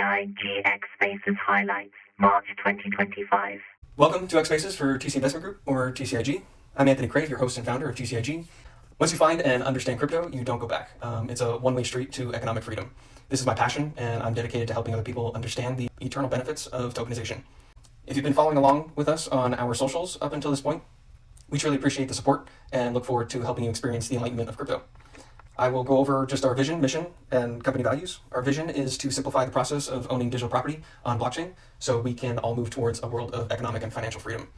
TCIG X Spaces Highlights, March 2025. Welcome to X Spaces for TC Investment Group, or TCIG. I'm Anthony Crave, your host and founder of TCIG. Once you find and understand crypto, you don't go back. It's a one-way street to economic freedom. This is my passion, and I'm dedicated to helping other people understand the eternal benefits of tokenization. If you've been following along with us on our socials up until this point, we truly appreciate the support and look forward to helping you experience the enlightenment of crypto. I will go over just our vision, mission, and company values. Our vision is to simplify the process of owning digital property on blockchain so we can all move towards a world of economic and financial freedom.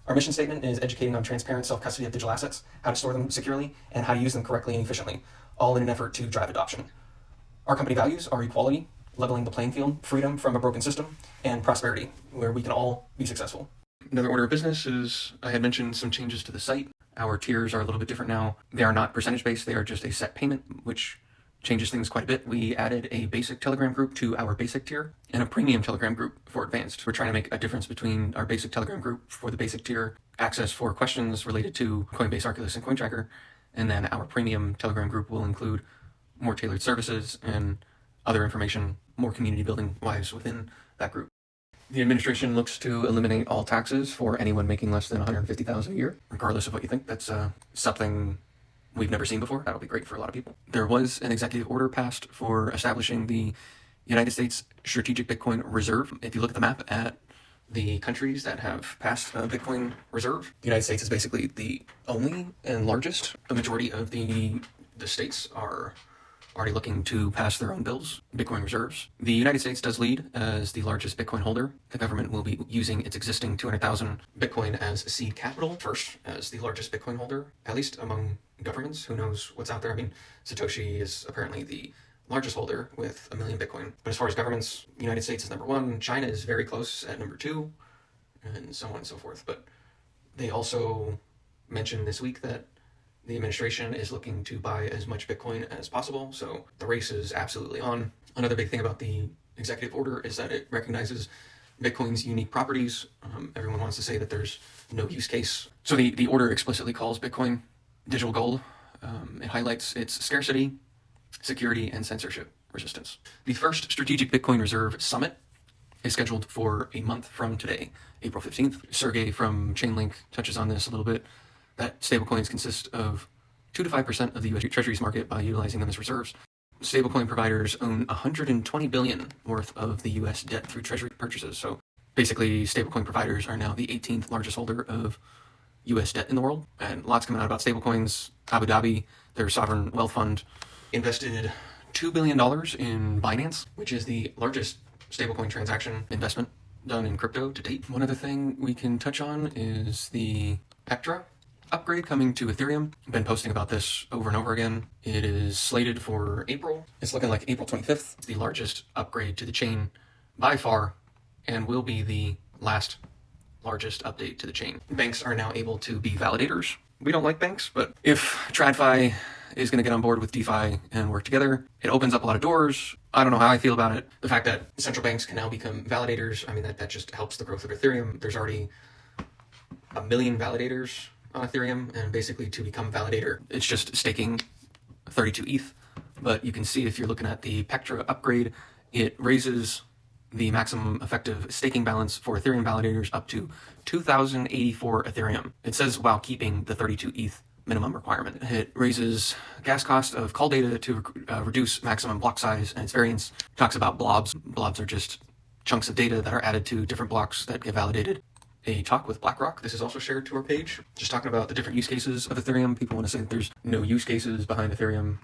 Our mission statement is educating on transparent self-custody of digital assets, how to store them securely, and how to use them correctly and efficiently, all in an effort to drive adoption. Our company values are equality, leveling the playing field, freedom from a broken system, and prosperity, where we can all be successful. Another order of business is, I had mentioned some changes to the site. Our tiers are a little bit different now. They are not percentage-based, they are just a set payment, which changes things quite a bit. We added a basic Telegram group to our basic tier and a premium Telegram group for advanced. We're trying to make a difference between our basic Telegram group for the basic tier, access for questions related to Coinbase, Arculus, and CoinTracker, and then our premium Telegram group will include more tailored services and other information, more community building wise within that group. The administration looks to eliminate all taxes for anyone making less than $150,000 a year, regardless of what you think. That's something we've never seen before. That'll be great for a lot of people. There was an executive order passed for establishing the United States Strategic Bitcoin Reserve. If you look at the map at the countries that have passed a Bitcoin Reserve, the United States is basically the only and largest. The majority of the states are already looking to pass their own bills, Bitcoin reserves. The United States does lead as the largest Bitcoin holder. The government will be using its existing 200,000 Bitcoin as seed capital first as the largest Bitcoin holder, at least among governments. Who knows what's out there? I mean, Satoshi is apparently the largest holder with 1 million Bitcoin. But as far as governments, the United States is number 1, China is very close at number 2, and so on and so forth. But they also mentioned this week that the administration is looking to buy as much Bitcoin as possible, so the race is absolutely on. Another big thing about the executive order is that it recognizes Bitcoin's unique properties. Everyone wants to say that there's no use case. So the order explicitly calls Bitcoin digital gold. It highlights its scarcity, security, and censorship resistance. The first Strategic Bitcoin Reserve Summit is scheduled for a month from today, April 15th. Sergey from Chainlink touches on this a little bit, that stablecoins consist of 2 to 5% of the US Treasuries market by utilizing them as reserves. Stablecoin providers own $120 billion worth of the US debt through Treasury purchases. So basically, stablecoin providers are now the 18th largest holder of US debt in the world. And lots coming out about stablecoins. Abu Dhabi, their sovereign wealth fund, invested $2 billion in Binance, which is the largest stablecoin transaction investment done in crypto to date. One other thing we can touch on is the Pectra upgrade coming to Ethereum. I've been posting about this over and over again. It is slated for April. It's looking like April 25th. It's the largest upgrade to the chain by far and will be the last largest update to the chain. Banks are now able to be validators. We don't like banks, but if TradFi is going to get on board with DeFi and work together, it opens up a lot of doors. I don't know how I feel about it. The fact that central banks can now become validators, I mean, that just helps the growth of Ethereum. There's already 1 million validators on Ethereum, and basically to become a validator, it's just staking 32 ETH. But you can see if you're looking at the Pectra upgrade, it raises the maximum effective staking balance for Ethereum validators up to 2,084 Ethereum. It says while keeping the 32 ETH minimum requirement. It raises gas cost of call data to reduce maximum block size and its variance. It talks about blobs. Blobs are just chunks of data that are added to different blocks that get validated. A talk with BlackRock. This is also shared to our page. Just talking about the different use cases of Ethereum. People want to say that there's no use cases behind Ethereum.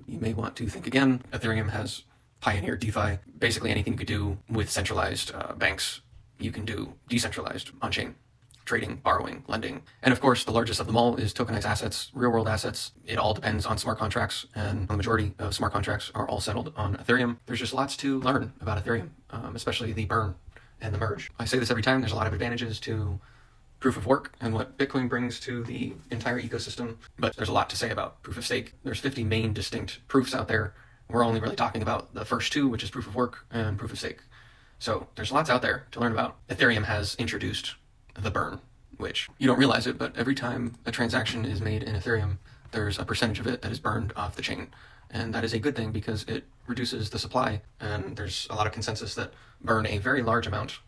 You may want to think again. Ethereum has pioneered DeFi. Basically anything you could do with centralized banks, you can do decentralized on-chain trading, borrowing, lending. And of course, the largest of them all is tokenized assets, real-world assets. It all depends on smart contracts, and the majority of smart contracts are all settled on Ethereum. There's just lots to learn about Ethereum, especially the burn and the merge. I say this every time, there's a lot of advantages to proof of work and what Bitcoin brings to the entire ecosystem, but there's a lot to say about proof of stake. There's 50 main distinct proofs out there. We're only really talking about the first 2, which is proof of work and proof of stake. So there's lots out there to learn about. Ethereum has introduced the burn, which you don't realize it, but every time a transaction is made in Ethereum, there's a percentage of it that is burned off the chain. And that is a good thing because it reduces the supply, and there's a lot of consensus that burn a very large amount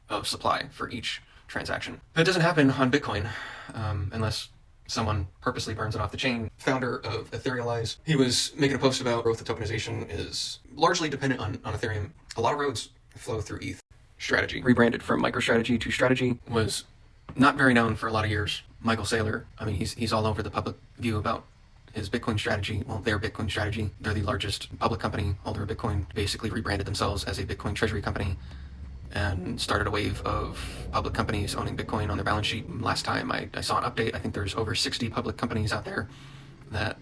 of supply for each transaction. That doesn't happen on Bitcoin unless someone purposely burns it off the chain. Founder of Ethereum, he was making a post about growth of tokenization is largely dependent on Ethereum. A lot of roads flow through ETH. Strategy, rebranded from MicroStrategy to Strategy, was not very known for a lot of years. Michael Saylor, I mean, he's all over the public view about his Bitcoin strategy. Well, their Bitcoin strategy. They're the largest public company holder of Bitcoin, basically rebranded themselves as a Bitcoin treasury company and started a wave of public companies owning Bitcoin on their balance sheet. Last time I saw an update, I think there's over 60 public companies out there that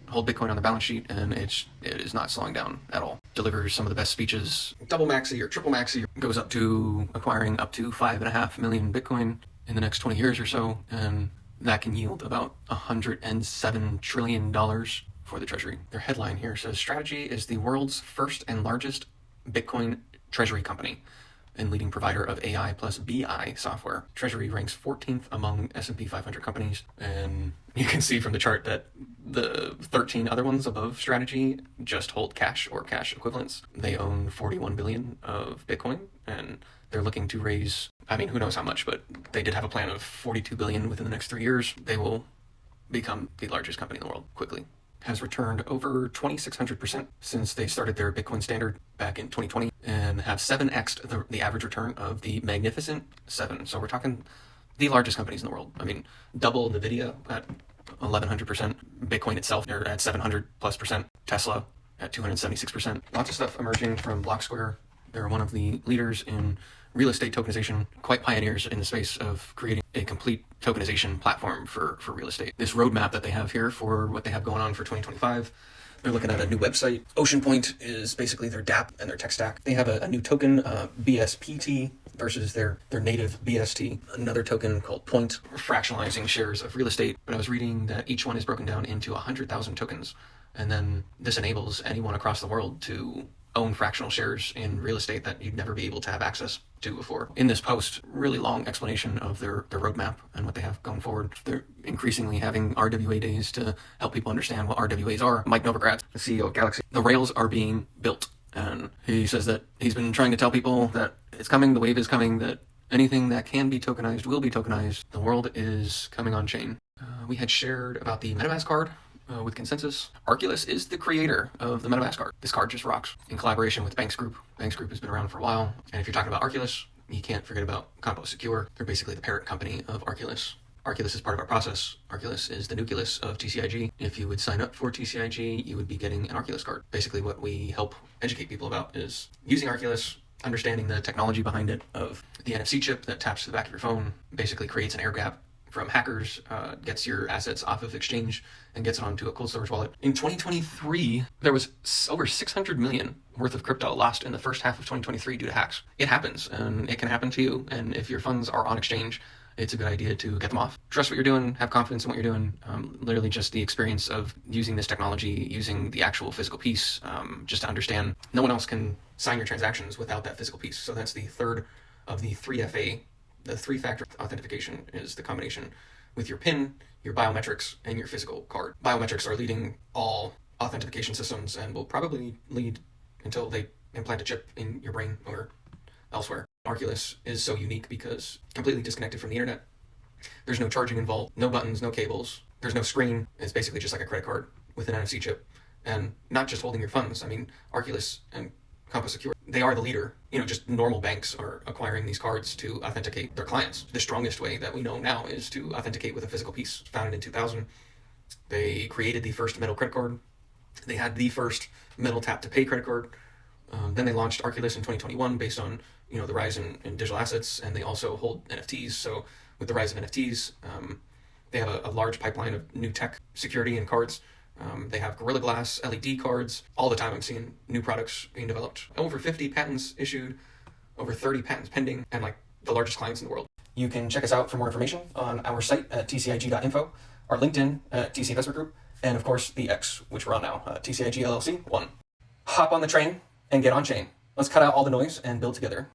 hold Bitcoin on their balance sheet, and it is not slowing down at all. Delivers some of the best speeches. Double maxi or triple maxi, goes up to acquiring up to 5.5 million Bitcoin in the next 20 years or so, and that can yield about $107 trillion for the treasury. Their headline here says, Strategy is the world's first and largest Bitcoin treasury company and leading provider of AI plus BI software. Treasury ranks 14th among S&P 500 companies, and you can see from the chart that the 13 other ones above Strategy just hold cash or cash equivalents. They own 41 billion of Bitcoin, and they're looking to raise, I mean, who knows how much, but they did have a plan of 42 billion within the next 3 years. They will become the largest company in the world quickly. Has returned over 2,600% since they started their Bitcoin standard back in 2020, and have 7x'd the average return of the Magnificent Seven. So we're talking the largest companies in the world. I mean, double NVIDIA at 1,100%, Bitcoin itself, they're at 700+%, Tesla at 276%. Lots of stuff emerging from Blocksquare. They're one of the leaders in real estate tokenization, quite pioneers in the space of creating a complete tokenization platform for real estate. This roadmap that they have here for what they have going on for 2025, they're looking at a new website. Ocean Point is basically their DApp and their tech stack. They have a new token, BSPT, versus their native BST. Another token called Point, fractionalizing shares of real estate. But I was reading that each one is broken down into 100,000 tokens. And then this enables anyone across the world to own fractional shares in real estate that you'd never be able to have access to before. In this post, really long explanation of their roadmap and what they have going forward. They're increasingly having RWA days to help people understand what RWAs are. Mike Novogratz, the CEO of Galaxy, the rails are being built. And he says that he's been trying to tell people that it's coming, the wave is coming, that anything that can be tokenized will be tokenized. The world is coming on chain. We had shared about the MetaMask card with consensus. Arculus is the creator of the MetaMask card. This card just rocks. In collaboration with Banks Group. Banks Group has been around for a while. And if you're talking about Arculus, you can't forget about Composecure. They're basically the parent company of Arculus. Arculus is part of our process. Arculus is the nucleus of TCIG. If you would sign up for TCIG, you would be getting an Arculus card. Basically what we help educate people about is using Arculus, understanding the technology behind it of the NFC chip that taps to the back of your phone, basically creates an air gap from hackers, gets your assets off of exchange and gets it onto a cold storage wallet. In 2023, there was over 600 million worth of crypto lost in the first half of 2023 due to hacks. It happens, and it can happen to you. And if your funds are on exchange, it's a good idea to get them off. Trust what you're doing, have confidence in what you're doing. Literally just the experience of using this technology, using the actual physical piece, just to understand no one else can sign your transactions without that physical piece. So that's the third of the 3FA. The 3-factor authentication is the combination with your PIN, your biometrics, and your physical card. Biometrics are leading all authentication systems and will probably lead until they implant a chip in your brain or elsewhere. Arculus is so unique because completely disconnected from the internet. There's no charging involved, no buttons, no cables. There's no screen. It's basically just like a credit card with an NFC chip. And not just holding your funds. I mean, Arculus and Composecure, they are the leader. Just normal banks are acquiring these cards to authenticate their clients. The strongest way that we know now is to authenticate with a physical piece. Founded in 2000, they created the first metal credit card. They had the first metal tap to pay credit card. Then they launched Arculus in 2021 based on the rise in digital assets, and they also hold NFTs. So with the rise of NFTs, they have a large pipeline of new tech security and cards. They have Gorilla Glass LED cards. All the time I'm seeing new products being developed. Over 50 patents issued, over 30 patents pending, and the largest clients in the world. You can check us out for more information on our site at tcig.info, our LinkedIn at TC Investment Group, and of course the X, which we're on now, TCIG LLC 1. Hop on the train and get on chain. Let's cut out all the noise and build together.